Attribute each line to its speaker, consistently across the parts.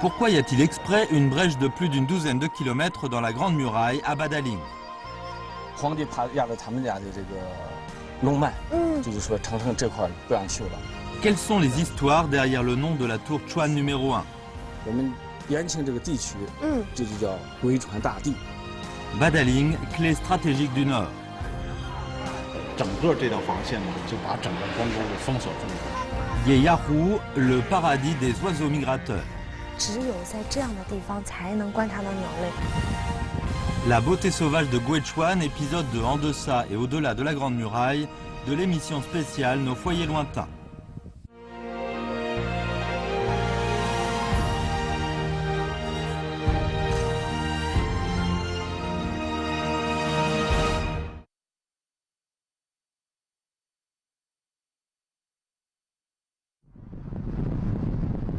Speaker 1: Pourquoi y a-t-il exprès une brèche de plus d'une douzaine de kilomètres dans la Grande Muraille à Badaling?
Speaker 2: 皇帝怕压了他们家的这个龙脉，就是说长城这块不让修了。
Speaker 1: Quelles sont les histoires derrière le nom de la tour Chuan numéro 1?
Speaker 2: 我们延庆这个地区，这就叫鬼川大地。
Speaker 1: Badaling, clé stratégique du Nord.
Speaker 3: 整个这条防线呢，就把整个关公给封锁住了。
Speaker 1: Yeyahu, le paradis des oiseaux migrateurs.
Speaker 4: 只有在这样的地方才能观察到鸟类。
Speaker 1: La beauté sauvage de Guichuan, épisode de En deçà et au-delà de la Grande Muraille, de l'émission spéciale Nos foyers lointains.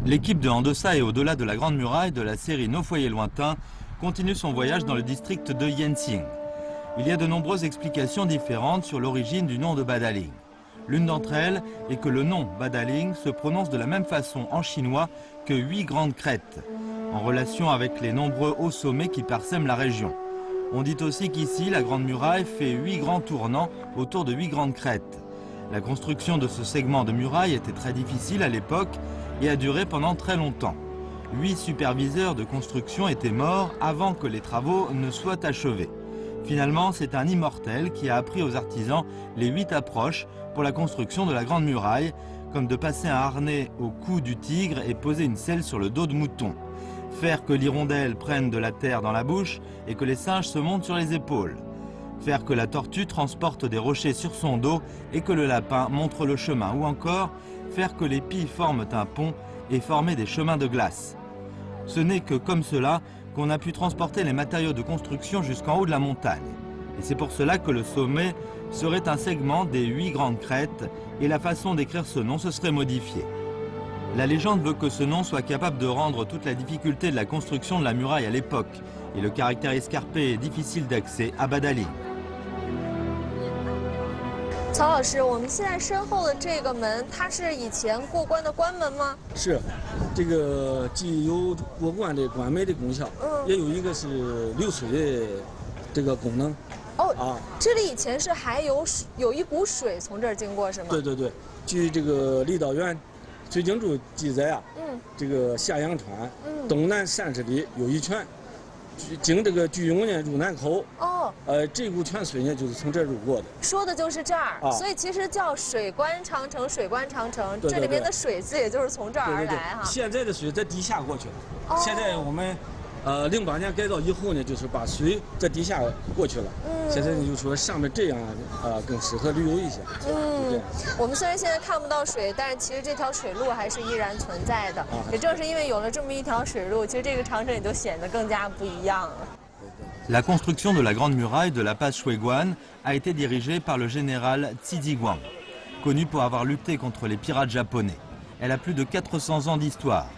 Speaker 1: L'équipe de En deçà et au-delà de la Grande Muraille de la série Nos foyers lointains continue son voyage dans le district de Yenxing. Il y a de nombreuses explications différentes sur l'origine du nom de Badaling. L'une d'entre elles est que le nom Badaling se prononce de la même façon en chinois que 8 grandes crêtes, en relation avec les nombreux hauts sommets qui parsèment la région. On dit aussi qu'ici, la Grande Muraille fait 8 grands tournants autour de 8 grandes crêtes. La construction de ce segment de muraille était très difficile à l'époque et a duré pendant très longtemps. 8 superviseurs de construction étaient morts avant que les travaux ne soient achevés. Finalement, c'est un immortel qui a appris aux artisans les 8 approches pour la construction de la Grande Muraille, comme de passer un harnais au cou du tigre et poser une selle sur le dos de mouton. Faire que l'hirondelle prenne de la terre dans la bouche et que les singes se montent sur les épaules. Faire que la tortue transporte des rochers sur son dos et que le lapin montre le chemin. Ou encore, faire que les pies forment un pont et former des chemins de glace. Ce n'est que comme cela qu'on a pu transporter les matériaux de construction jusqu'en haut de la montagne. Et c'est pour cela que le sommet serait un segment des 8 grandes crêtes et la façon d'écrire ce nom se serait modifiée. La légende veut que ce nom soit capable de rendre toute la difficulté de la construction de la muraille à l'époque et le caractère escarpé et difficile d'accès à Badaling.
Speaker 4: 曹老师，我们现在身后的这个门，它是以前过关的关门吗？
Speaker 2: 是，这个既有过关的关门的功效，也有一个是流水的这个功能。哦，
Speaker 4: 这里以前是还有一股水从这儿经过，是吗？
Speaker 2: 对对对，据这个郦道元《水经注》记载啊，这个下阳川东南30里有一泉，经这个巨涌呢入南口。这股泉水呢就是从这儿入过的。说的就是这儿，所以其实叫水关长城，水关长城，这里面的水字也就是从这儿而来哈。现在的水在地下过去了，现在我们08年改造以后呢，就是把水在地下过去了。现在呢就说上面这样更适合旅游一些。
Speaker 4: 我们虽然现在看不到水，但是其实这条水路还是依然存在的。也正是因为有了这么一条水路，其实这个长城也就显得更加不一样了。
Speaker 1: La construction de la Grande Muraille de la passe Shuiguan a été dirigée par le général Ci Ziguang, connu pour avoir lutté contre les pirates japonais. Elle a plus de 400 ans d'histoire.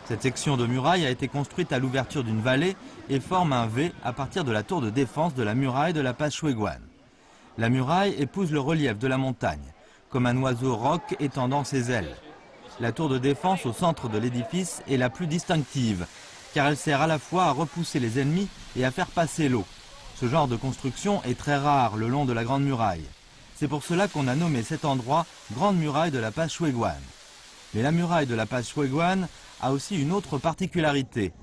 Speaker 1: Cette section de muraille a été construite à l'ouverture d'une vallée et forme un V à partir de la tour de défense de la muraille de la passe Shuiguan. La muraille épouse le relief de la montagne, comme un oiseau roc étendant ses ailes. La tour de défense au centre de l'édifice est la plus distinctive, car elle sert à la fois à repousser les ennemis et à faire passer l'eau. Ce genre de construction est très rare le long de la Grande Muraille. C'est pour cela qu'on a nommé cet endroit Grande Muraille de la passe Shuiguan. Mais la muraille de la passe Shuiguan a aussi une autre particularité,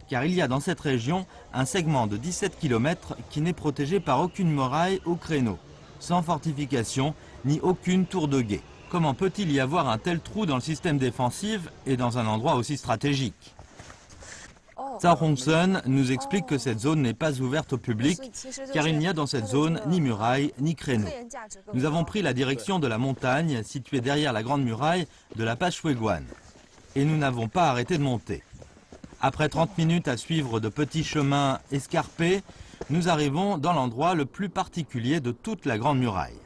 Speaker 1: car il y a dans cette région un segment de 17 km qui n'est protégé par aucune muraille au créneau, sans fortification ni aucune tour de guet. Comment peut-il y avoir un tel trou dans le système défensif et dans un endroit aussi stratégique? Zhao Hongsun nous explique que cette zone n'est pas ouverte au public car il n'y a dans cette zone ni muraille ni créneau. Nous avons pris la direction de la montagne située derrière la grande muraille de la passe Shuiguan et nous n'avons pas arrêté de monter. Après 30 minutes à suivre de petits chemins escarpés, nous arrivons dans l'endroit le plus particulier de toute la grande muraille.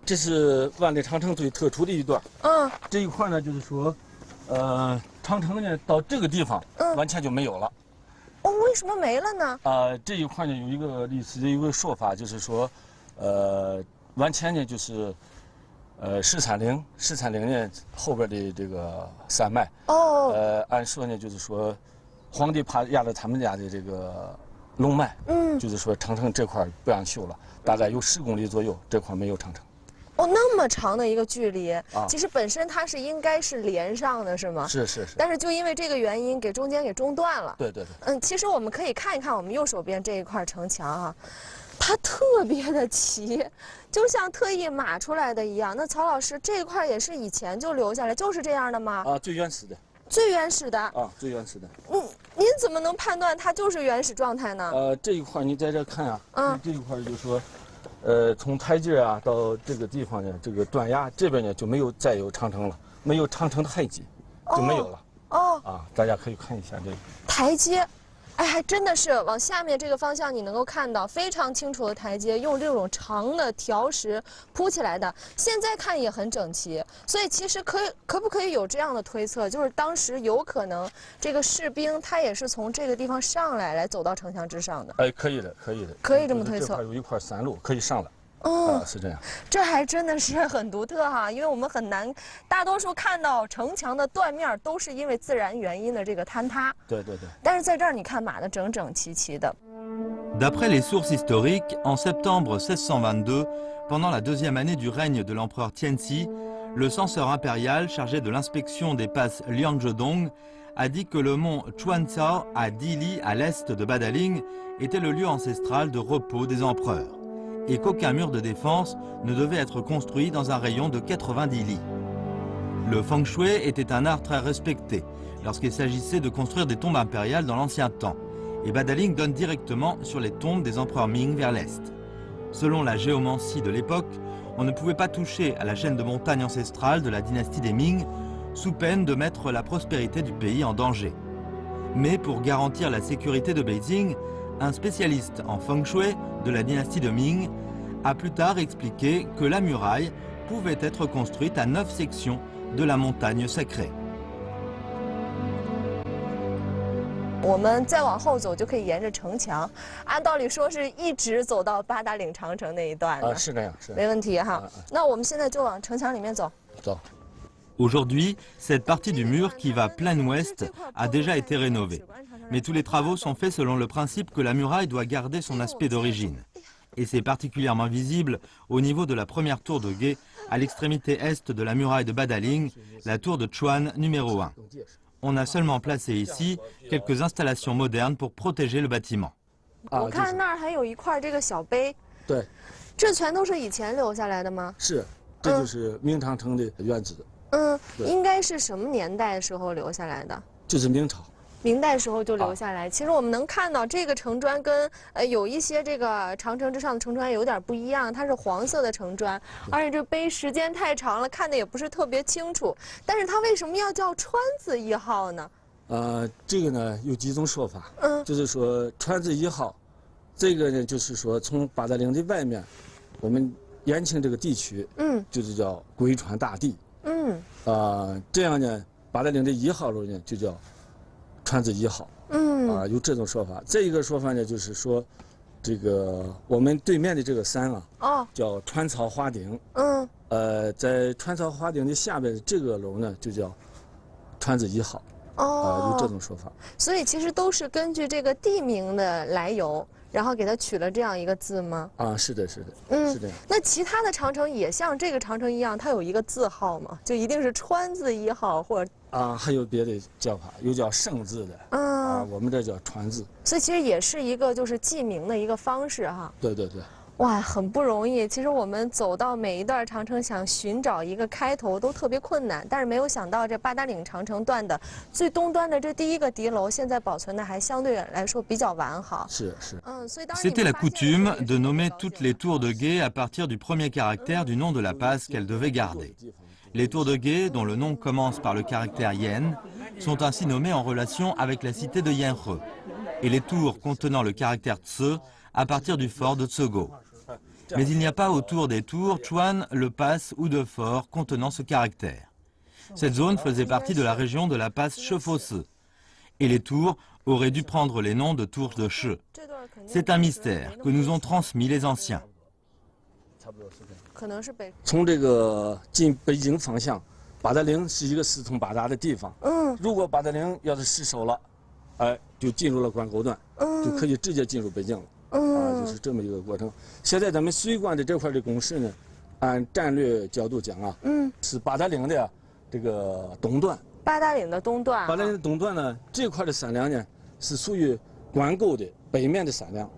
Speaker 2: 这是万里长城最特殊的一段。这一块呢，就是说，长城呢到这个地方，完全就没有了。
Speaker 4: 为什么没了呢？
Speaker 2: 这一块呢有一个历史的一个说法，就是说，完全呢就是，石产陵呢后边的这个山脉。按说呢就是说，皇帝怕压了他们家的这个龙脉，就是说长城这块不让修了，大概有10公里左右，这块没有长城。
Speaker 4: 那么长的一个距离，其实本身它是应该是连上的，是吗？
Speaker 2: 是。
Speaker 4: 但是就因为这个原因，中间给中断了。
Speaker 2: 对。
Speaker 4: 其实我们可以看一看我们右手边这一块城墙啊，它特别的齐，就像特意码出来的一样。那曹老师，这一块也是以前就留下来，就是这样的吗？
Speaker 2: 最原始的。
Speaker 4: 最原始的。
Speaker 2: 最原始的。
Speaker 4: 您怎么能判断它就是原始状态呢？
Speaker 2: 这一块你在这看啊，这一块就说。从台阶到这个地方呢，这个断崖这边呢就再有长城了，没有长城的痕迹，就没有了。大家可以看一下这个
Speaker 4: 台阶，还真的是往下面这个方向你能够看到非常清楚的台阶，用这种长的条石铺起来的，现在看也很整齐。所以其实可不可以有这样的推测，就是当时有可能这个士兵他也是从这个地方上来走到城墙之上的？
Speaker 2: 可以的，
Speaker 4: 可以这么推测。
Speaker 2: 这块有一块山路可以上来。是这样。
Speaker 4: 这还真的是很独特哈，因为我们很难，大多数看到城墙的断面都是因为自然原因的这个坍塌。
Speaker 2: 对。
Speaker 4: 但是在这儿你看码得整整齐齐的。
Speaker 1: D'après les sources historiques, en septembre 1622, pendant la deuxième année du règne de l'empereur Tianxi, le censeur impérial chargé de l'inspection des passes Lianzhedong a dit que le mont Chuancao, à 10 li à l'est de Badaling, était le lieu ancestral de repos des empereurs, et qu'aucun mur de défense ne devait être construit dans un rayon de 90 li. Le feng shui était un art très respecté lorsqu'il s'agissait de construire des tombes impériales dans l'ancien temps, et Badaling donne directement sur les tombes des empereurs Ming vers l'est. Selon la géomancie de l'époque, on ne pouvait pas toucher à la chaîne de montagnes ancestrale de la dynastie des Ming, sous peine de mettre la prospérité du pays en danger. Mais pour garantir la sécurité de Beijing, un spécialiste en feng shui de la dynastie de Ming a plus tard expliqué que la muraille pouvait être construite à 9 sections de la montagne sacrée.
Speaker 4: 我们再往后走就可以沿着城墙，按道理说是一直走到八达岭长城那一段的。
Speaker 2: 是这样，
Speaker 4: 没问题哈。那我们现在就往城墙里面走。
Speaker 2: 走。
Speaker 1: Aujourd'hui, cette partie du mur qui va plein ouest a déjà été rénovée. Mais tous les travaux sont faits selon le principe que la muraille doit garder son aspect d'origine. Et c'est particulièrement visible au niveau de la première tour de guet, à l'extrémité est de la muraille de Badaling, la tour de Chuan numéro 1. On a seulement placé ici quelques installations modernes pour protéger le bâtiment.
Speaker 4: 我看那儿还有一块这个小碑。
Speaker 2: 对。
Speaker 4: 这全都是以前留下来的吗？
Speaker 2: 是，这就是明长城的原址。
Speaker 4: 应该是什么年代时候留下来的？
Speaker 2: 就是明朝。
Speaker 4: 明代时候就留下来。其实我们能看到这个城砖跟有一些这个长城之上的城砖有点不一样，它是黄色的城砖，而且这碑时间太长了，看的也不是特别清楚。但是它为什么要叫川字1号呢？
Speaker 2: 这个呢有几种说法。就是说川字1号，这个呢就是说从八达岭的外面，我们延庆这个地区，就是叫归川大地。这样呢，八达岭的1号楼呢就叫川字1号。有这种说法。这一个说法呢，就是说，这个我们对面的这个山叫川草花顶。在川草花顶的下边这个楼呢，就叫川字1号。有这种说法。
Speaker 4: 所以其实都是根据这个地名的来由，然后给它取了这样一个字吗？
Speaker 2: 是的。是这样。
Speaker 4: 那其他的长城也像这个长城一样，它有一个字号吗？就一定是川字1号或者？
Speaker 2: 还有别的叫法，有叫盛字的。我们这叫川字。
Speaker 4: 所以其实也是一个就是记名的一个方式哈。
Speaker 2: 对。
Speaker 4: 哇，很不容易。其实我们走到每一段长城，想寻找一个开头都特别困难。但是没有想到，这八达岭长城段的最东端的这第一个敌楼，现在保存的还相对来说比较完好。
Speaker 2: 是。
Speaker 1: C'était la coutume de nommer toutes les tours de guet à partir du premier caractère du nom de la passe qu'elles devaient garder. Les tours de guet, dont le nom commence par le caractère yen, sont ainsi nommées en relation avec la cité de Yenhe, et les tours contenant le caractère tse à partir du fort de Tsego. Mais il n'y a pas autour des tours Chuan, le pass ou de fort contenant ce caractère. Cette zone faisait partie de la région de la passe Shefosse, et les tours auraient dû prendre les noms de tours de She. C'est un mystère que nous ont transmis les anciens.
Speaker 4: 可能是北。
Speaker 2: 从这个进北京方向，八达岭是一个四通八达的地方。如果八达岭要是失守了，就进入了关沟段，就可以直接进入北京了。就是这么一个过程。现在咱们水关的这块的工事呢，按战略角度讲啊，是八达岭的这个东段。
Speaker 4: 八达岭的东段。
Speaker 2: 八达岭的东段呢，这块的山梁呢是属于关沟的北面的山梁。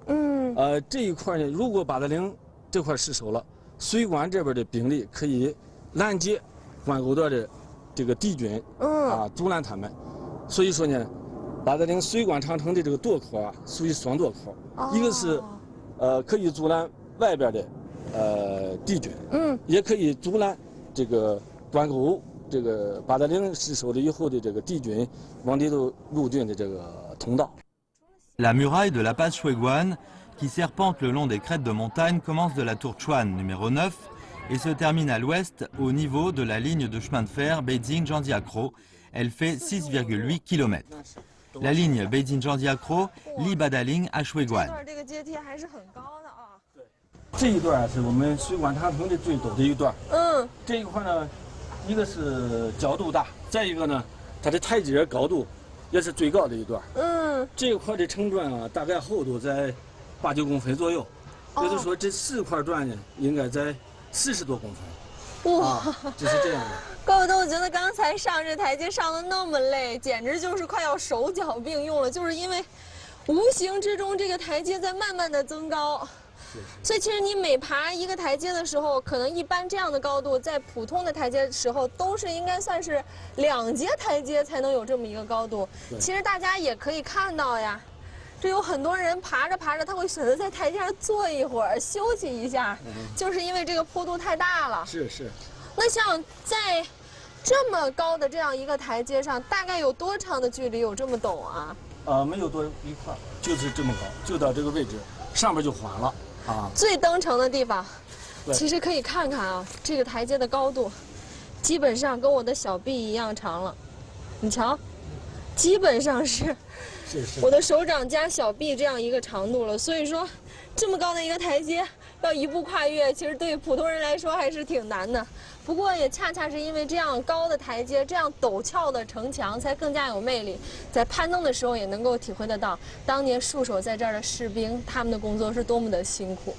Speaker 2: 这一块呢，如果八达岭这块失守了，水关这边的兵力可以拦截关沟段的这个敌军，阻拦他们。所以说呢，八达岭水关长城的这个垛口啊，属于双垛口，一个是可以阻拦外边的敌军，也可以阻拦这个关沟这个八达岭失守了以后的这个敌军往里头入军的这个通道。
Speaker 1: La muraille de la passe Shuiguan, qui serpente le long des crêtes de montagne, commence de la tour Chuan numéro 9 et se termine à l'ouest au niveau de la ligne de chemin de fer Beijing-Janjiakro. Elle fait 6,8 km. La ligne Beijing-Janjiakro lie Badaling à Shuiguan.
Speaker 2: 这一段是我们水关长城的最陡的一段。这一块呢，一个是角度大，再一个呢，它的台阶高度也是最高的一段。这一块的城砖啊，大概厚度在8、9公分左右，也就是说这4块砖呢，应该在40多公分。哇，就是这样的。
Speaker 4: 怪不得我觉得刚才上这台阶上的那么累，简直就是快要手脚并用了，就是因为无形之中这个台阶在慢慢的增高。所以其实你每爬一个台阶的时候，可能一般这样的高度，在普通的台阶的时候，都是应该算是2节台阶才能有这么一个高度。其实大家也可以看到呀，这有很多人爬着爬着，他会选择在台阶上坐一会儿，休息一下，就是因为这个坡度太大了。
Speaker 2: 是。
Speaker 4: 那像在这么高的这样一个台阶上，大概有多长的距离有这么陡啊？
Speaker 2: 没有多一块，就是这么高，就到这个位置，上面就缓了。
Speaker 4: 最登城的地方，其实可以看看啊，这个台阶的高度，基本上跟我的小臂一样长了。你瞧，基本上是我的手掌加小臂这样一个长度了。所以说，这么高的一个台阶，要一步跨越，其实对于普通人来说还是挺难的。不过也恰恰是因为这样高的台阶，这样陡峭的城墙，才更加有魅力。在攀登的时候也能够体会得到，当年戍守在这儿的士兵，他们的工作是多么的辛苦。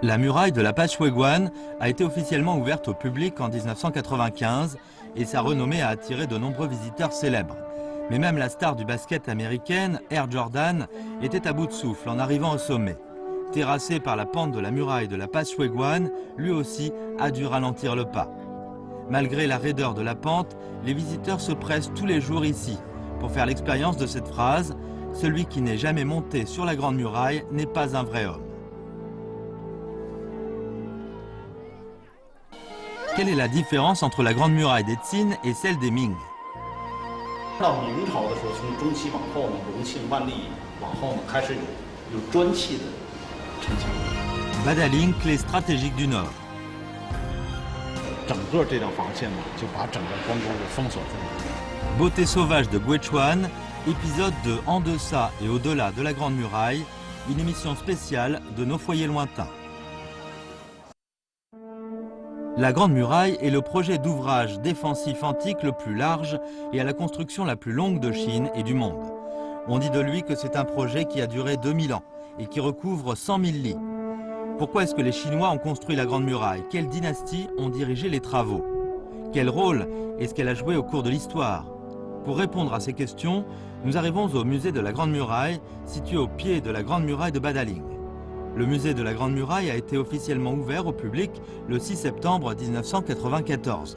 Speaker 1: La muraille de la passe Shuiguan a été officiellement ouverte au public en 1995 et sa renommée a attiré de nombreux visiteurs célèbres. Mais même la star du basket américaine, Air Jordan, était à bout de souffle en arrivant au sommet. Terrassé par la pente de la muraille de la passe Shuiguan, lui aussi a dû ralentir le pas. Malgré la raideur de la pente, les visiteurs se pressent tous les jours ici pour faire l'expérience de cette phrase « Celui qui n'est jamais monté sur la Grande Muraille n'est pas un vrai homme ». Quelle est la différence entre la Grande Muraille des Qin et celle des Ming?
Speaker 3: 到明朝的时候，从中期往后呢，隆庆、万历往后呢，开始有砖砌的城墙。
Speaker 1: Badaling, clé stratégique du Nord.
Speaker 3: 整个这条防线呢，就把整个关沟给封锁住了。
Speaker 1: Beauté sauvage de Guichuan, épisode de En deçà et au-delà de la Grande Muraille, une émission spéciale de Nos foyers lointains. La Grande Muraille est le projet d'ouvrage défensif antique le plus large et à la construction la plus longue de Chine et du monde. On dit de lui que c'est un projet qui a duré 2000 ans et qui recouvre 100 000 lits. Pourquoi est-ce que les Chinois ont construit la Grande Muraille? Quelles dynasties ont dirigé les travaux? Quel rôle est-ce qu'elle a joué au cours de l'histoire? Pour répondre à ces questions, nous arrivons au musée de la Grande Muraille, situé au pied de la Grande Muraille de Badaling. Le musée de la Grande Muraille a été officiellement ouvert au public le 6 septembre 1994.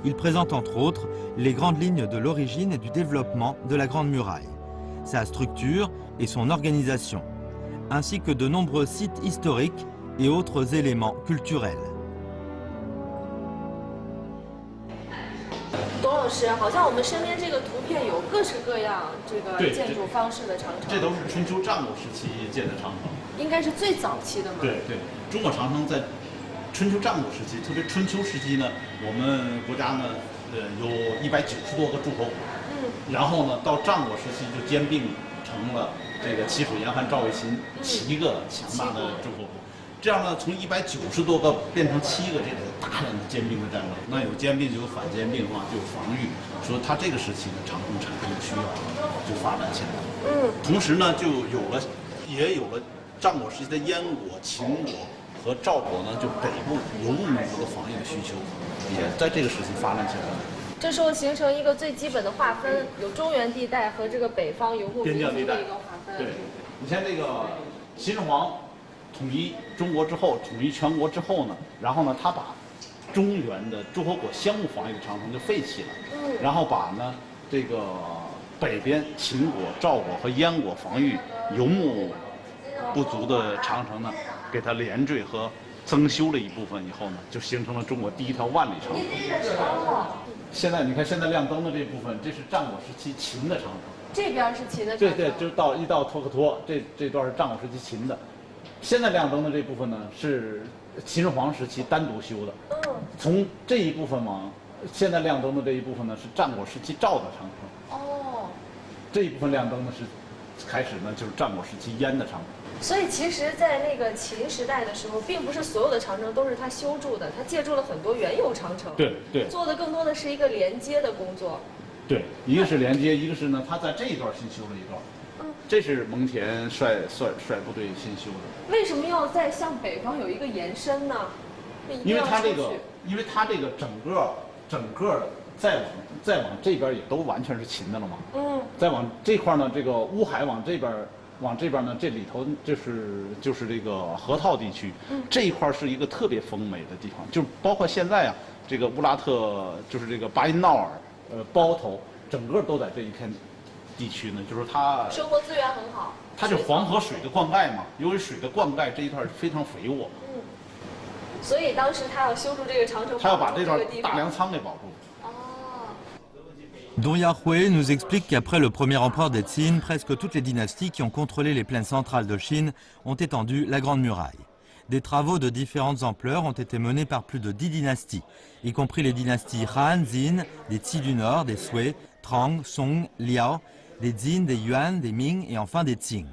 Speaker 1: Il présente entre autres les grandes lignes de l'origine et du développement de la Grande Muraille, sa structure et son organisation, ainsi que de nombreux sites historiques et autres éléments culturels.
Speaker 4: 董老师，好像我们身边这个图片有各式各样这个建筑方式的长城。
Speaker 3: 这都是春秋战国时期建的长城。应
Speaker 4: 该是最早期的嘛？
Speaker 3: 对，中国长城在春秋战国时期，特别春秋时期呢，我们国家呢，有190多个诸侯国。然后呢，到战国时期就兼并成了这个齐楚燕韩赵魏秦7个强大的诸侯国。这样呢，从190多个变成7个，这是大量的兼并的战争。那有兼并就有反兼并啊，就有防御。说他这个时期呢，长城产生的需要就发展起来了。同时呢，也有了战国时期的燕国、秦国和赵国呢，就北部游牧民族的防御的需求，也在这个时期发展起来了。
Speaker 4: 这时候形成一个最基本的划分，有中原地带和这个北方游牧民族的一个划分。
Speaker 3: 对，你像这个秦始皇统一中国之后，统一全国之后呢，然后呢，他把中原的诸侯国相互防御的长城就废弃了，然后把呢这个北边秦国、赵国和燕国防御游牧不足的长城呢，给它连缀和增修了一部分以后呢，就形成了中国第一条万里长城。现在你看，现在亮灯的这部分，这是战国时期秦的长城。
Speaker 4: 这边是秦的长城。
Speaker 3: 对，就到托克托，这段是战国时期秦的。现在亮灯的这部分呢，是秦始皇时期单独修的。从这一部分往现在亮灯的这一部分呢，是战国时期赵的长城。这一部分亮灯呢是开始呢就是战国时期燕的长城。
Speaker 4: 所以其实，在那个秦时代的时候，并不是所有的长城都是他修筑的，他借助了很多原有长城。
Speaker 3: 对，
Speaker 4: 做的更多的是一个连接的工作。
Speaker 3: 对，一个是连接，一个是呢，他在这一段新修了一段。这是蒙恬率部队新修的。
Speaker 4: 为什么要再向北方有一个延伸呢？
Speaker 3: 因为它这个整个再往这边也都完全是秦的了嘛。再往这块呢，这个乌海往这边呢，这里头就是这个河套地区。这一块是一个特别丰美的地方，就是包括现在啊，这个乌拉特就是这个巴音淖尔、包头，整个都在这一片地区呢，就是它
Speaker 4: 生活资源很好。
Speaker 3: 它是黄河水的灌溉嘛，由于水的灌溉，这一段非常肥沃。
Speaker 4: 所以当时他要修筑这个长城，
Speaker 3: 他要把这段大粮仓给保住。
Speaker 1: Don Yarhui nous explique qu'après le premier empereur des Qin, presque toutes les dynasties qui ont contrôlé les plaines centrales de Chine ont étendu la Grande Muraille. Des travaux de différentes ampleurs ont été menés par plus de 10 dynasties, y compris les dynasties Han, Jin, des Qi du Nord, des Sui, Trang, Song, Liao, des Jin, des Yuan, des Ming et enfin des Qing.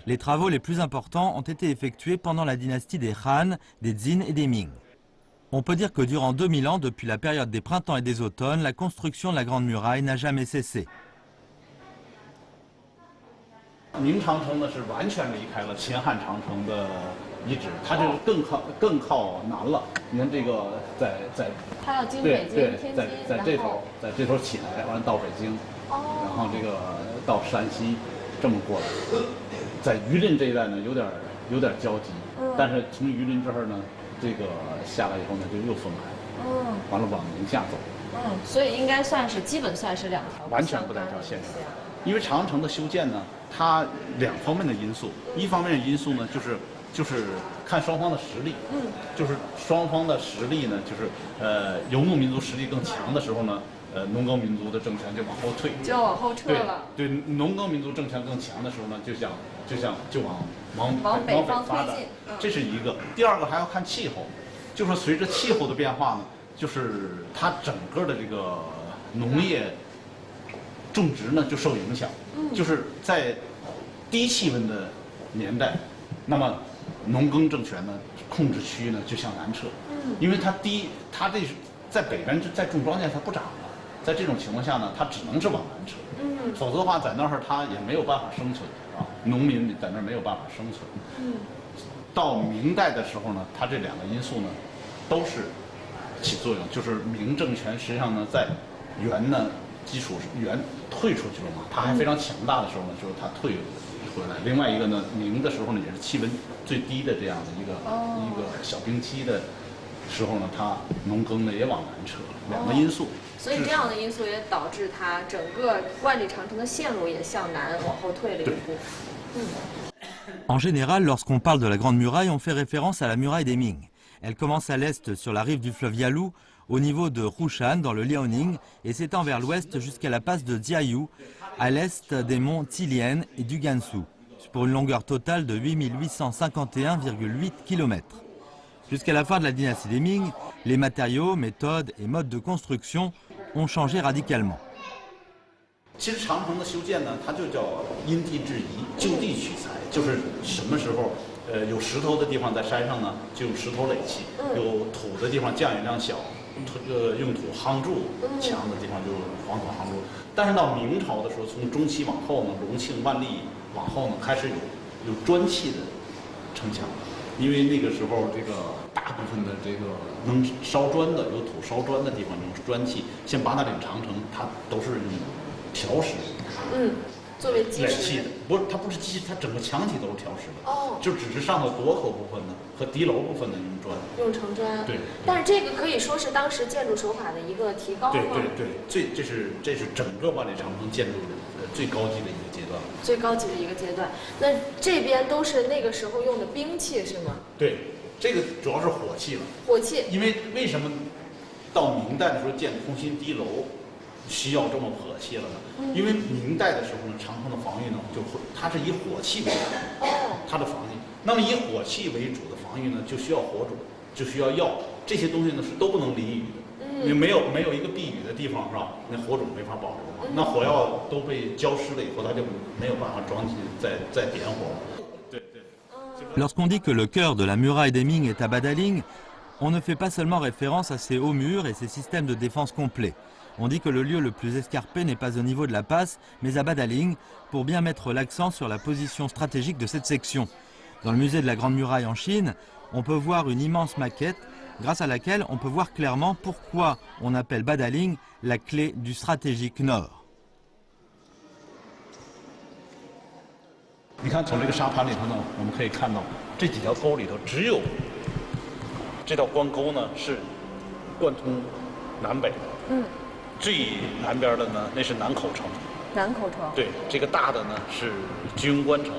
Speaker 1: Les travaux les plus importants ont été effectués pendant la dynastie des Han, des Jin et des Ming. On peut dire que durant 2000 ans, depuis la période des printemps et des automnes, la construction de la Grande Muraille n'a jamais cessé.
Speaker 3: 明长城呢是完全离开了秦汉长城的遗址，它这个更靠南了。你看这个在
Speaker 4: 它要经北京、天津，
Speaker 3: 在这头起来，完了到北京，然后这个到山西，这么过来。在榆林这一带呢有点交集，但是从榆林这儿呢，这个下来以后呢就又分开，完了往宁夏走。
Speaker 4: 所以应该基本算是两条
Speaker 3: 完全不在一条线上。因为长城的修建呢，它两方面的因素，一方面的因素呢就是看双方的实力，就是双方的实力呢，就是游牧民族实力更强的时候呢，农耕民族的政权就往后退，
Speaker 4: 就往后撤了。
Speaker 3: 对，农耕民族政权更强的时候呢，就往
Speaker 4: 北方
Speaker 3: 发展，这是一个。第二个还要看气候，就说随着气候的变化呢，就是它整个的这个农业种植呢就受影响，就是在低气温的年代，那么农耕政权呢控制区呢就向南撤，因为它这是在北边在种庄稼它不长了，在这种情况下呢，它只能是往南撤，否则的话在那儿它也没有办法生存啊，农民在那儿没有办法生存。到明代的时候呢，它这两个因素呢都是起作用，就是明政权实际上呢在元呢基础元退出去了嘛，它还非常强大的时候呢，就是它退回来。另外一个呢，明的时候呢也是气温最低的这样的一个小冰期的时候呢，它农耕呢也往南撤，两个因素。
Speaker 4: 所以这样的因素也导致它整个万里长城的线路也向南往后退了一步。
Speaker 1: En général, lorsqu'on parle de la Grande Muraille, on fait référence à la muraille des Ming. Elle commence à l'est sur la rive du fleuve Yalu, au niveau de Rushan, dans le Liaoning, et s'étend vers l'ouest jusqu'à la passe de Jiayu, à l'est des monts Tilien et du Gansu, pour une longueur totale de 8851,8 km. Jusqu'à la fin de la dynastie des Ming, les matériaux, méthodes et modes de construction ont changé radicalement.
Speaker 3: 其实长城的修建呢，它就叫因地制宜，就地取材，就是什么时候有石头的地方在山上呢，就用石头垒砌；有土的地方降雨量小，用土夯筑墙的地方就是黄土夯筑。但是到明朝的时候，从中期往后呢，隆庆、万历往后呢，开始有砖砌的城墙，因为那个时候这个大部分的这个能烧砖的、有土烧砖的地方用砖砌，像八达岭长城，它都是用条石。
Speaker 4: 作为基石
Speaker 3: 砌的，不是它不是基石，它整个墙体都是条石的。就只是上头垛口部分的和敌楼部分的用砖，
Speaker 4: 用成砖。
Speaker 3: 对。
Speaker 4: 但是这个可以说是当时建筑手法的一个提高吗？
Speaker 3: 对，这是整个万里长城建筑的最高级的一个阶段。
Speaker 4: 最高级的一个阶段。那这边都是那个时候用的兵器是吗？
Speaker 3: 对，这个主要是火器了。
Speaker 4: 火器。
Speaker 3: 因为为什么到明代的时候建空心堤楼需要这么火器了呢？因为明代的时候呢，长城的防御呢，它是以火器为主，它的防御。那么以火器为主的防御呢，就需要火种，就需要药，这些东西呢是都不能淋雨的。你没有一个避雨的地方是吧？那火种没法保留嘛。那火药都被浇湿了以后，它就没有办法装进再点火。对。
Speaker 1: Lorsqu'on dit que le cœur de la muraille des Ming est à Badaling, on ne fait pas seulement référence à ces hauts murs et ces systèmes de défense complets. On dit que le lieu le plus escarpé n'est pas au niveau de la passe, mais à Badaling, pour bien mettre l'accent sur la position stratégique de cette section. Dans le musée de la Grande Muraille en Chine, on peut voir une immense maquette, grâce à laquelle on peut voir clairement pourquoi on appelle Badaling la clé du stratégique nord.
Speaker 3: 你看，从这个沙盘里头呢，我们可以看到这几条沟里头，只有这道关沟呢是贯通南北的。最南边的呢，那是南口城。
Speaker 4: 南口城。对，
Speaker 3: 这个大的呢是居庸关城。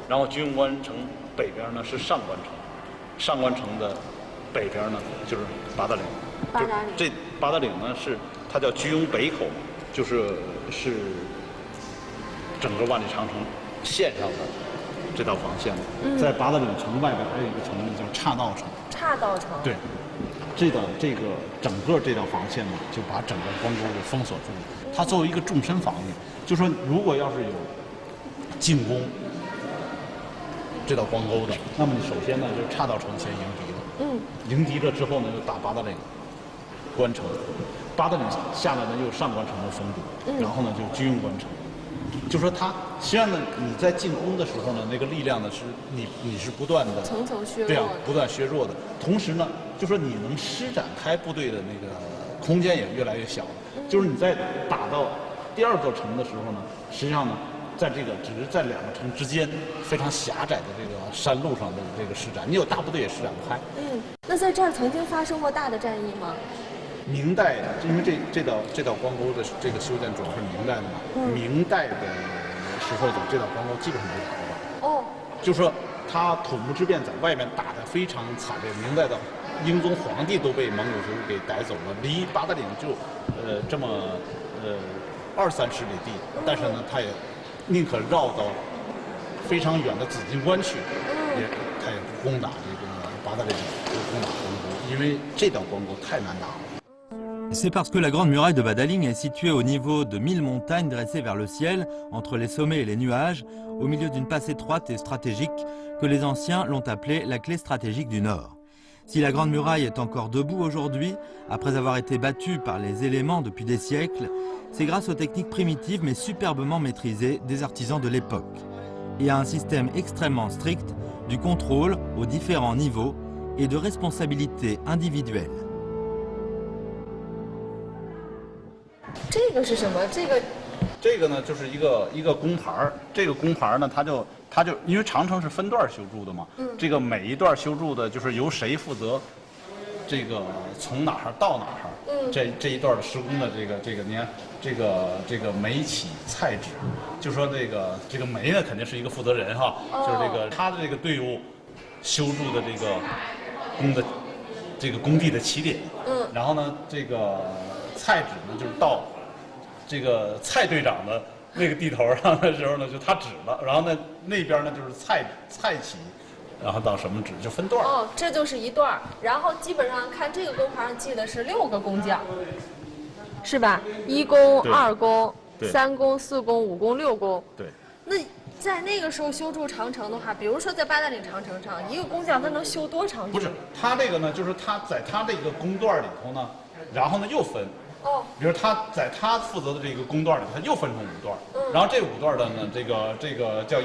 Speaker 3: 然后居庸关城北边呢是上关城，上关城的北边呢就是八达岭。这八达岭呢它叫居庸北口，是整个万里长城线上的这道防线。在八达岭城外边还有一个城叫岔道城。
Speaker 4: 岔道城。对。
Speaker 3: 这个整个这道防线呢，就把整个关沟给封锁住了。它作为一个纵深防御，就说如果要是有进攻这道关沟的，那么你首先呢就是岔道城先迎敌了。迎敌了之后呢，又打八达岭关城，八达岭下来呢又有上关城的封堵，然后呢就居庸关城。就说它实际上呢，你在进攻的时候呢，那个力量呢是你是不断的
Speaker 4: 层层削弱，
Speaker 3: 对啊，不断削弱的。同时呢，就说你能施展开部队的那个空间也越来越小了。就是你在打到第二座城的时候呢，实际上呢，在这个只是在两个城之间非常狭窄的这个山路上的这个施展，你有大部队也施展不开。
Speaker 4: 那在这儿曾经发生过大的战役吗？
Speaker 3: 明代的，因为这道关沟的这个修建主要是明代的嘛，明代的时候这道关沟基本上没打过。就说他土木之变在外面打得非常惨烈，明代的英宗皇帝都被蒙古族给逮走了，离八达岭就这么20-30里地，但是呢，他也宁可绕到非常远的紫金关去，他也不攻打这个八达岭，不攻打关沟，因为这道关沟太难打了。
Speaker 1: C'est parce que la Grande Muraille de Badaling est située au niveau de 1000 montagnes dressées vers le ciel, entre les sommets et les nuages, au milieu d'une passe étroite et stratégique, que les anciens l'ont appelée la clé stratégique du Nord. Si la Grande Muraille est encore debout aujourd'hui, après avoir été battue par les éléments depuis des siècles, c'est grâce aux techniques primitives mais superbement maîtrisées des artisans de l'époque, et à un système extrêmement strict du contrôle aux différents niveaux et de responsabilité individuelle.
Speaker 4: 这个是什么？
Speaker 3: 这个呢，就是一个工牌儿。这个工牌儿呢，它就因为长城是分段修筑的嘛，这个每一段修筑的就是由谁负责，这个从哪儿到哪儿，这一段的施工的这个，你看这个煤起菜止，就说这个煤呢肯定是一个负责人哈，就是他的这个队伍修筑的这个工地的起点，然后呢这个菜止呢就是到这个蔡队长的那个地头上的时候呢，就他止了，然后呢那边呢就是蔡起，然后到什么止就分段。
Speaker 4: 这就是一段，然后基本上看这个工牌上记的是6个工匠，是吧？1工、2工、3工、4工、5工、6工。
Speaker 3: 对。
Speaker 4: 那在那个时候修筑长城的话，比如说在八达岭长城上，一个工匠他能修多长？
Speaker 3: 不是，他这个呢，就是他在他这个工段里头呢，然后呢又分。哦。比如他在他负责的这个工段里，他又分成5段。然后这5段的呢，这个叫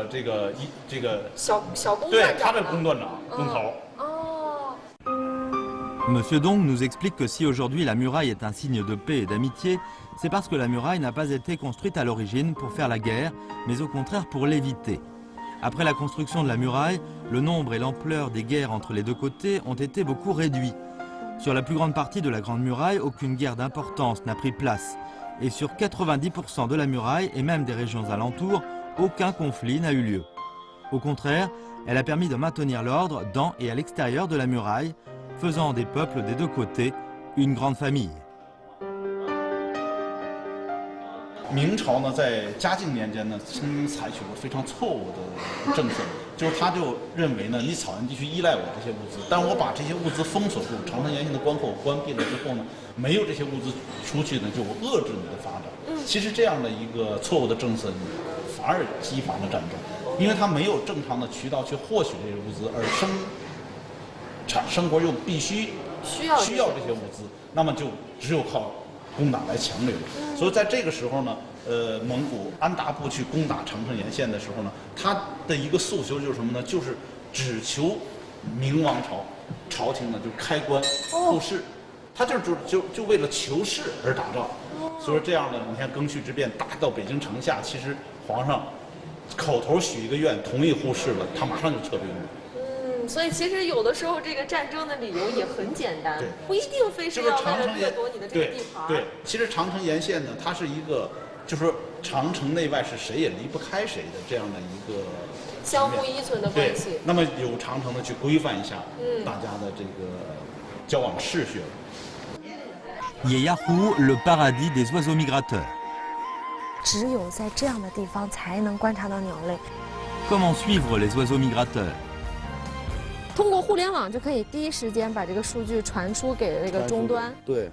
Speaker 3: 这个
Speaker 4: 小工段长。
Speaker 3: 对，他这工段长工头。
Speaker 1: Monsieur Dong nous explique que si aujourd'hui la muraille est un signe de paix et d'amitié, c'est parce que la muraille n'a pas été construite à l'origine pour faire la guerre, mais au contraire pour l'éviter. Après la construction de la muraille, le nombre et l'ampleur des guerres entre les deux côtés ont été beaucoup réduits. Sur la plus grande partie de la Grande Muraille, aucune guerre d'importance n'a pris place. Et sur 90% de la muraille et même des régions alentours, aucun conflit n'a eu lieu. Au contraire, elle a permis de maintenir l'ordre dans et à l'extérieur de la muraille, faisant des peuples des deux côtés une grande famille.
Speaker 3: 明朝呢，在嘉靖年间呢，曾经采取过非常错误的政策，就是他就认为呢，你草原地区依赖我这些物资，但我把这些物资封锁住，长城沿线的关口关闭了之后呢，没有这些物资出去呢，就遏制你的发展。其实这样的一个错误的政策，反而激发了战争，因为他没有正常的渠道去获取这些物资，而生活又必须需要这些物资，那么就只有靠攻打来强掠。所以在这个时候呢，蒙古安达部去攻打长城沿线的时候呢，他的一个诉求就是什么呢？就是只求明王朝朝廷呢就开关后世，他就为了求世而打仗。所以这样呢，你看庚戌之变打到北京城下，其实皇上口头许一个愿，同意护市了，他马上就撤兵了。
Speaker 4: 所以其实有的时候这个战争的理由也很简单，不一定非是要为了掠夺你的这个地盘。
Speaker 3: 对，其实长城沿线呢，它是一个，就是说长城内外是谁也离不开谁的这样的一个
Speaker 4: 相互依存的关系。
Speaker 3: 那么有长城呢去规范一下大家的这个交往秩序。
Speaker 1: Yeyahu, le paradis des oiseaux migrateurs.
Speaker 4: 只有在这样的地方才能观察到鸟类。
Speaker 1: Comment suivre les oiseaux migrateurs?
Speaker 4: 通过互联网就可以第一时间把这个数据传输给这个终端。
Speaker 2: 对。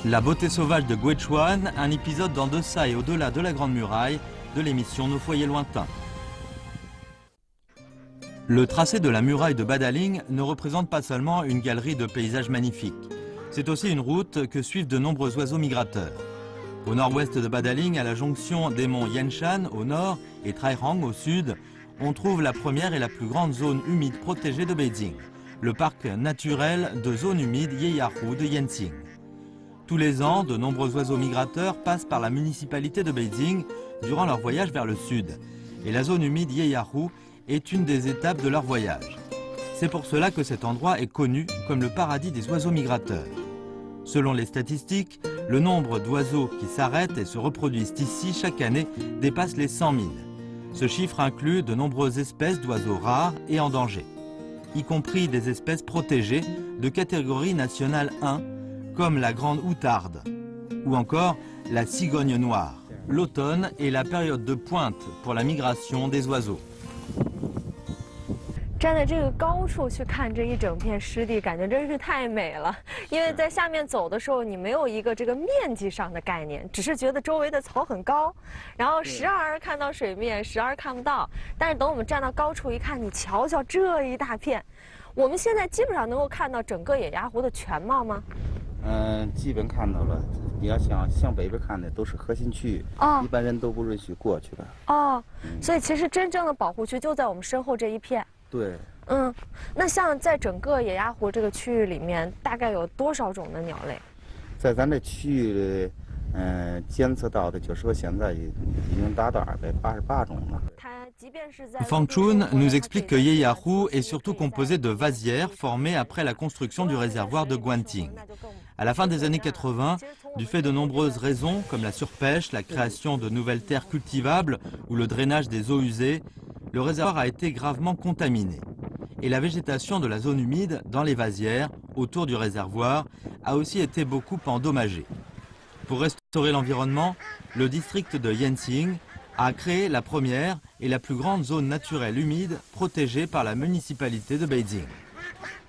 Speaker 1: La beauté sauvage de Guichuan, un épisode d'En deçà et au-delà de la Grande Muraille de l'émission Nos foyers lointains. Le tracé de la muraille de Badaling ne représente pas seulement une galerie de paysages magnifiques. C'est aussi une route que suivent de nombreux oiseaux migrateurs. Au nord-ouest de Badaling, à la jonction des monts Yanshan au nord et Trairang au sud, on trouve la première et la plus grande zone humide protégée de Beijing, le parc naturel de zone humide Yeyahu de Yensing. Tous les ans, de nombreux oiseaux migrateurs passent par la municipalité de Beijing durant leur voyage vers le sud. Et la zone humide Yeyahu est une des étapes de leur voyage. C'est pour cela que cet endroit est connu comme le paradis des oiseaux migrateurs. Selon les statistiques, le nombre d'oiseaux qui s'arrêtent et se reproduisent ici chaque année dépasse les 100 000. Ce chiffre inclut de nombreuses espèces d'oiseaux rares et en danger, y compris des espèces protégées de catégorie nationale 1, comme la grande outarde, ou encore la cigogne noire. L'automne est la période de pointe pour la migration des oiseaux.
Speaker 4: 站在这个高处去看这一整片湿地，感觉真是太美了。因为在下面走的时候，你没有一个这个面积上的概念，只是觉得周围的草很高，然后时而看到水面，时而看不到。但是等我们站到高处一看，你瞧瞧这一大片，我们现在基本上能够看到整个野鸭湖的全貌吗？
Speaker 5: 基本看到了。你要想向北边看的都是核心区域，一般人都不允许过去的。
Speaker 4: 哦，所以其实真正的保护区就在我们身后这一片。
Speaker 5: 对。
Speaker 4: 那像在整个野鸭湖这个区域里面，大概有多少种的鸟类？
Speaker 5: 在咱这区域里，监测到的，就说现在已经达到288种了。
Speaker 1: Fang Chun nous explique que Yeyahu est surtout composé de vasières formées après la construction du réservoir de Guanting. À la fin des années 80, du fait de nombreuses raisons comme la surpêche, la création de nouvelles terres cultivables ou le drainage des eaux usées, le réservoir a été gravement contaminé. Et la végétation de la zone humide dans les vasières autour du réservoir a aussi été beaucoup endommagée. Pour restaurer l'environnement, le district de Yensing a créé la première et la plus grande zone naturelle humide protégée par la municipalité de Beijing.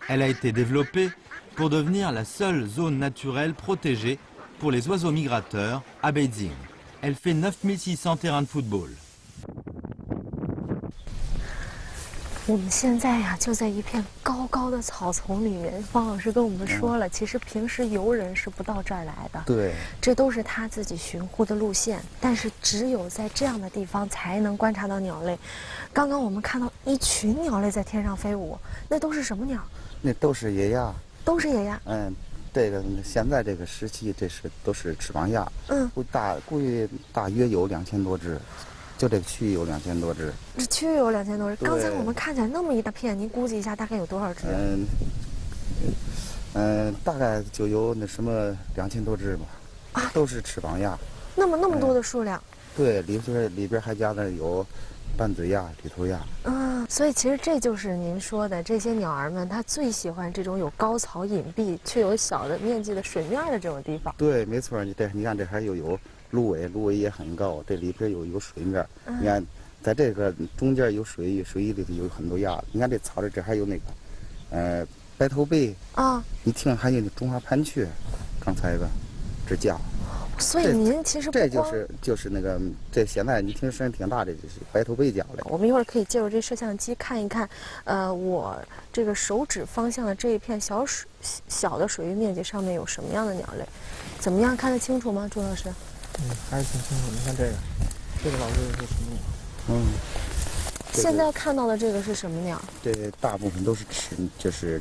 Speaker 1: Elle a été développée pour devenir la seule zone naturelle protégée pour les oiseaux migrateurs à Beijing. Elle fait 9600 terrains de football.
Speaker 4: 我们现在呀，就在一片高高的草丛里面。方老师跟我们说了，其实平时游人是不到这儿来的。
Speaker 5: 对，
Speaker 4: 这都是他自己巡护的路线，但是只有在这样的地方才能观察到鸟类。刚刚我们看到一群鸟类在天上飞舞，那都是什么鸟？
Speaker 5: 那都是野鸭。
Speaker 4: 都是野鸭。
Speaker 5: 这个现在这个时期，都是翅膀鸭。估计大约有2000多只。 就这个区域有2000多只，
Speaker 4: 这区域有2000多只。刚才我们看起来那么一大片，您估计一下大概有多少只？
Speaker 5: 大概就有那什么2000多只吧。啊，都是翅膀鸭。
Speaker 4: 那么多的数量。
Speaker 5: 对，里边还加的有斑嘴鸭、绿头鸭。
Speaker 4: 所以其实这就是您说的这些鸟儿们，它最喜欢这种有高草隐蔽却有小的面积的水面的这种地方。
Speaker 5: 对，没错，你看这还有。 芦苇也很高，这里边有水面。你看，在这个中间有水域，水域里头有很多鸭子。你看这草这还有那个，白头鹎啊，你听还有那中华盘雀，刚才个直叫。
Speaker 4: 所以您其实
Speaker 5: 这就是那个，这现在你听声音挺大的，就是白头鹎叫的。
Speaker 4: 我们一会儿可以借助这摄像机看一看，我这个手指方向的这一片小的水域面积上面有什么样的鸟类，怎么样看得清楚吗，朱老师？
Speaker 2: 还是挺清楚。你看这个老师是什么鸟？
Speaker 4: 现在看到的这个是什么鸟？
Speaker 5: 这大部分都是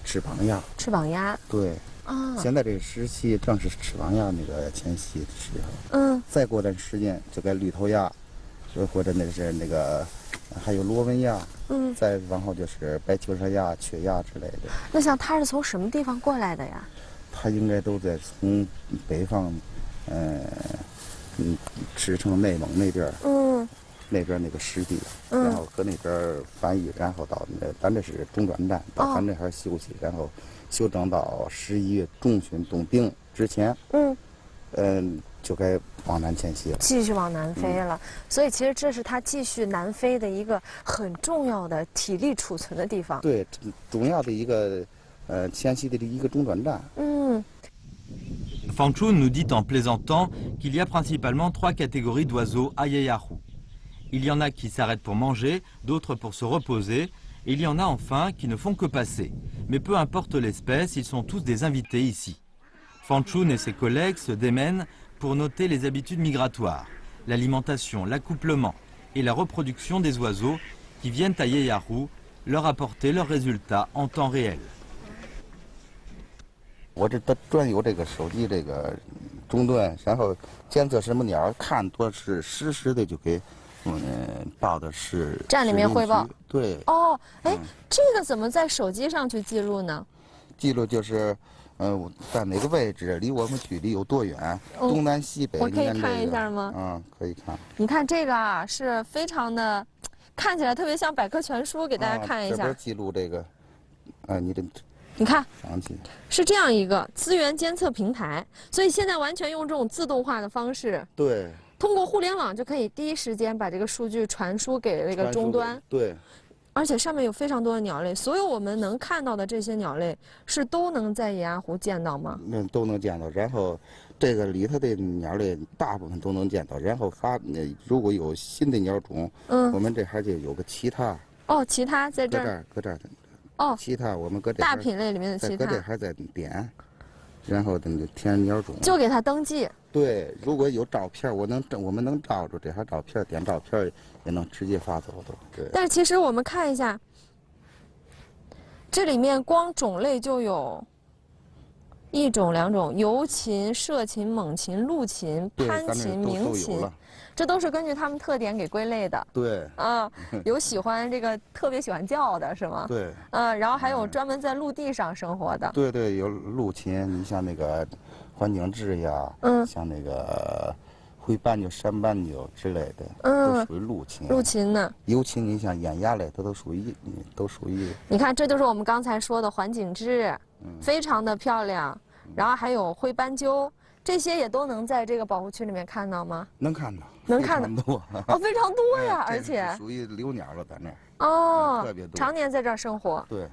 Speaker 5: 翅膀鸭。
Speaker 4: 翅膀鸭。对。啊。
Speaker 5: 现在这个时期正是翅膀鸭那个迁徙的时候。再过段时间就该绿头鸭，或者那个还有罗纹鸭。再往后就是白球山鸭、雀鸭之类的。
Speaker 4: 那像它是从什么地方过来的呀？
Speaker 5: 它应该都在从北方，驰骋内蒙那边，那边那个湿地，然后搁那边繁育，然后到咱这是中转站，到咱这还休息，然后休整到11月中旬冻冰之前，就该往南迁徙了，
Speaker 4: 继续往南飞了。所以其实这是它继续南飞的一个很重要的体力储存的地方。
Speaker 5: 对，重要的一个迁徙的一个中转站。
Speaker 1: Fang Chun nous dit en plaisantant qu'il y a principalement 3 catégories d'oiseaux à Yayarou. Il y en a qui s'arrêtent pour manger, d'autres pour se reposer, et il y en a enfin qui ne font que passer. Mais peu importe l'espèce, ils sont tous des invités ici. Fang Chun et ses collègues se démènent pour noter les habitudes migratoires, l'alimentation, l'accouplement et la reproduction des oiseaux qui viennent à Yayarou leur apporter leurs résultats en temps réel.
Speaker 5: 我这专有这个手机这个终端，然后监测什么鸟，看多是实时的就给报的是
Speaker 4: 站里面汇报。
Speaker 5: 对。
Speaker 4: 这个怎么在手机上去记录呢？
Speaker 5: 记录就是在哪个位置，离我们距离有多远，东南西北。
Speaker 4: 我可以看一下吗？
Speaker 5: 可以看。
Speaker 4: 你看这个啊，是非常的，看起来特别像百科全书，给大家看一下。
Speaker 5: 这边记录这个，
Speaker 4: 你看，是这样一个资源监测平台，所以现在完全用这种自动化的方式，
Speaker 5: 对，
Speaker 4: 通过互联网就可以第一时间把这个数据传输给这个终端，
Speaker 5: 对，
Speaker 4: 而且上面有非常多的鸟类，所有我们能看到的这些鸟类是都能在野鸭湖见到吗？
Speaker 5: 都能见到，然后这个里头的鸟类大部分都能见到，然后如果有新的鸟种，我们这还就有个其他，
Speaker 4: 其他在这儿，
Speaker 5: 搁这儿。其他我们搁这
Speaker 4: 大品类里面的其他，
Speaker 5: 搁这还在点，然后那个填鸟种，
Speaker 4: 就给它登记。
Speaker 5: 对，如果有照片，我们能照着这还照片，点照片也能直接发走都。对。
Speaker 4: 但是其实我们看一下，这里面光种类就有1种、2种：游禽、射禽、猛禽、陆禽、攀禽、鸣禽。这都是根据它们特点给归类的。
Speaker 5: 对。
Speaker 4: 有喜欢这个特别喜欢叫的是吗？
Speaker 5: 对。
Speaker 4: 然后还有专门在陆地上生活的。
Speaker 5: 对，有陆禽，你像那个环颈雉呀，像那个灰斑鸠、山斑鸠之类的，都属于陆禽。
Speaker 4: 陆禽呢？
Speaker 5: 游禽，你像雁鸭类，它都属于。
Speaker 4: 你看，这就是我们刚才说的环颈雉，非常的漂亮。然后还有灰斑鸠。这些也都能在这个保护区里面看到吗？
Speaker 5: 能看到，
Speaker 4: 能看到
Speaker 5: 多
Speaker 4: 非常多呀，而且
Speaker 5: 属于留鸟了，在那儿特别多，
Speaker 4: 常年在这儿生活。
Speaker 5: 对，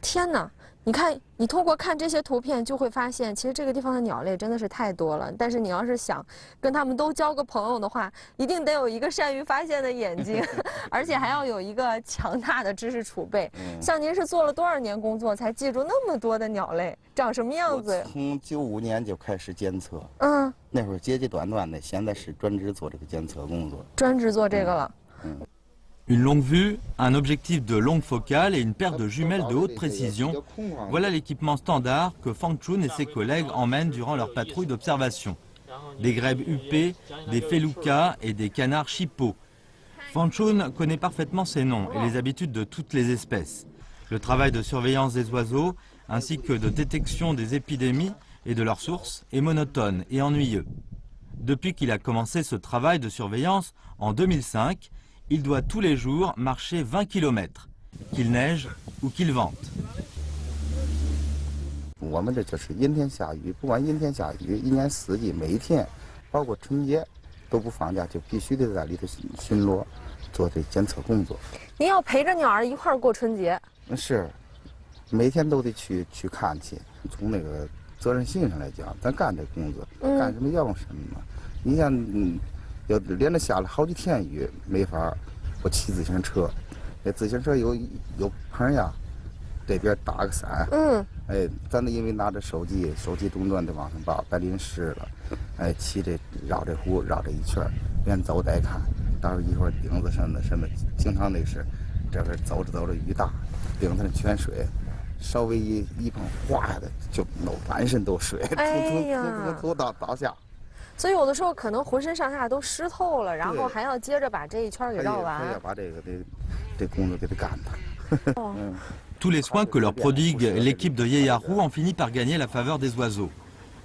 Speaker 4: 天哪！你看，你通过看这些图片，就会发现，其实这个地方的鸟类真的是太多了。但是你要是想跟它们都交个朋友的话，一定得有一个善于发现的眼睛，而且还要有一个强大的知识储备。像您是做了多少年工作，才记住那么多的鸟类长什么样子？
Speaker 5: 我从95年就开始监测，那会儿阶阶段段的，现在是专职做这个监测工作。
Speaker 4: 专职做这个了。
Speaker 1: Une longue vue, un objectif de longue focale et une paire de jumelles de haute précision, voilà l'équipement standard que Fang Chun et ses collègues emmènent durant leur patrouille d'observation. Des grèbes huppées, des felucas et des canards chippeaux. Fang Chun connaît parfaitement ces noms et les habitudes de toutes les espèces. Le travail de surveillance des oiseaux, ainsi que de détection des épidémies et de leurs sources, est monotone et ennuyeux. Depuis qu'il a commencé ce travail de surveillance en 2005, il doit tous les jours marcher 20 km, qu'il neige ou qu'il vente.
Speaker 5: 我们这就是阴天下雨，不管阴天下雨，一年四季每一天，包括春节都不放假，就必须得在里头巡逻，做这监测工作。
Speaker 4: 您要陪着鸟儿一块儿过春节？
Speaker 5: 是，每天都得去看去。从那个责任心上来讲，咱干这工作，干什么要什么。你像要连着下了好几天雨，没法。我骑自行车，那自行车有棚呀，这边打个伞。咱这因为拿着手机终端得往上报，把淋湿了，骑这绕这湖绕这一圈，边走带看。到时候一会儿顶子什么，经常那是，这边走着雨大，顶子上全水，稍微一碰哗的就满身都水，从头到下。
Speaker 4: 所以有的时候可能浑身上下都湿透了，然后还要接着把这一圈给绕完。
Speaker 5: 还要把这工作给它干的。
Speaker 1: Tous les soins que leur prodigue l'équipe de Yeyaru ont fini par gagner la faveur des oiseaux.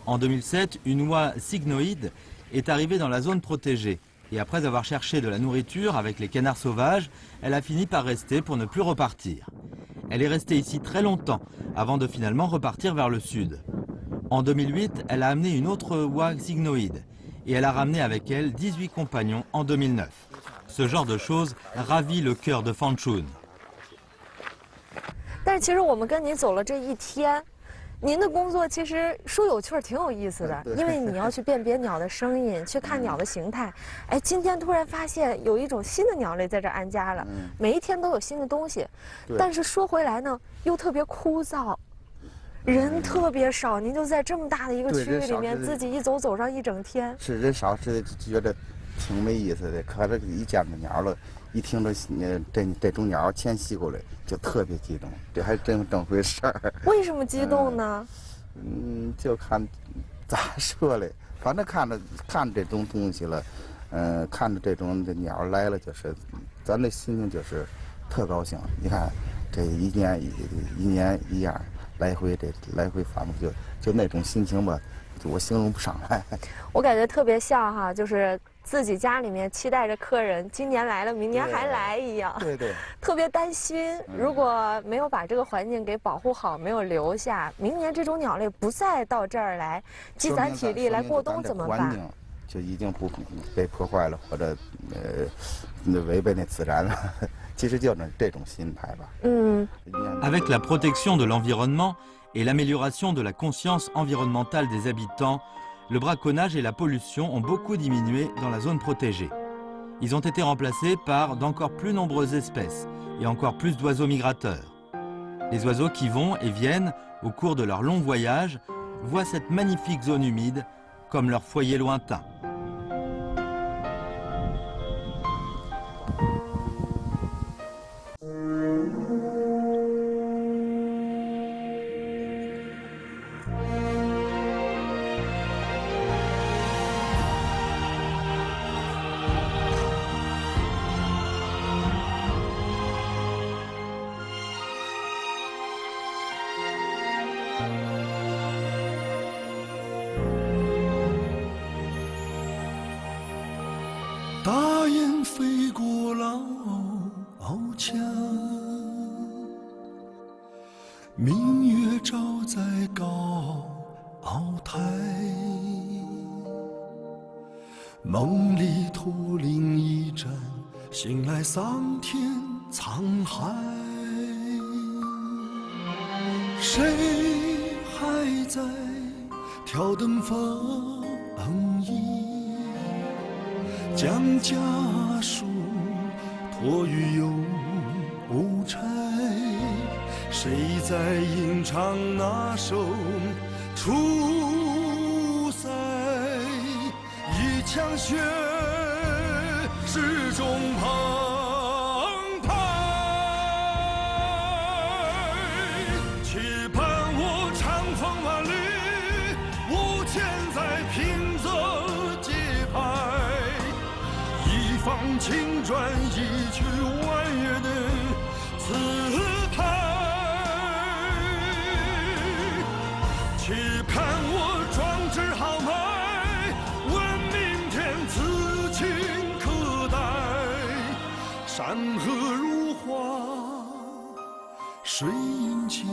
Speaker 1: En 2007, une oie cygnoïde est arrivée dans la zone protégée. Et après avoir cherché de la nourriture avec les canards sauvages, elle a fini par rester pour ne plus repartir. Elle est restée ici très longtemps, avant de finalement repartir vers le sud. En 2008, elle a amené une autre oie cygnoïde. Et elle a ramené avec elle 18 compagnons en 2009. Ce genre de choses ravit le cœur de Fang Chun.
Speaker 4: 但是其实我们跟您走了这一天，您的工作其实说有趣儿挺有意思的，因为你要去辨别鸟的声音，去看鸟的形态。哎，今天突然发现有一种新的鸟类在这儿安家了，每一天都有新的东西。但是说回来呢，又特别枯燥，人特别少，您就在这么大的一个区域里面，自己一走上一整天。
Speaker 5: 是人少是觉得挺没意思的，可是一见着鸟了。一听着这种鸟迁徙过来，就特别激动，这还真回事儿。
Speaker 4: 为什么激动呢？
Speaker 5: 就看咋说嘞，反正看这种东西了，看着这种鸟来了，就是咱的心情就是特高兴。你看这一年一样，来回反复，就那种心情吧，我形容不上来。
Speaker 4: 我感觉特别像哈，就是自己家里面期待着客人今年来了，明年还来一样。
Speaker 5: 对，
Speaker 4: 特别担心，如果没有把这个环境给保护好，没有留下，明年这种鸟类不再到这儿来积攒体力来过冬怎么办？
Speaker 5: 就已经不被破坏了，或者违背那自然了。其实就是这种心态吧。
Speaker 1: Avec la protection de l'environnement et l'amélioration de la conscience environnementale des habitants, le braconnage et la pollution ont beaucoup diminué dans la zone protégée. Ils ont été remplacés par d'encore plus nombreuses espèces et encore plus d'oiseaux migrateurs. Les oiseaux qui vont et viennent au cours de leur long voyage voient cette magnifique zone humide comme leur foyer lointain.
Speaker 6: 大雁飞过老墙，明月照在高鳌台，梦里驼铃一阵，醒来桑田沧海。谁还在挑灯放映？将家书托于邮差，谁在吟唱那首出塞？一腔血始终澎湃，期盼我长风万里，无钱在平泽节拍。一放青砖，一曲婉约的词牌，期盼我壮志豪迈，问明天此情可待。山河如画，水银间。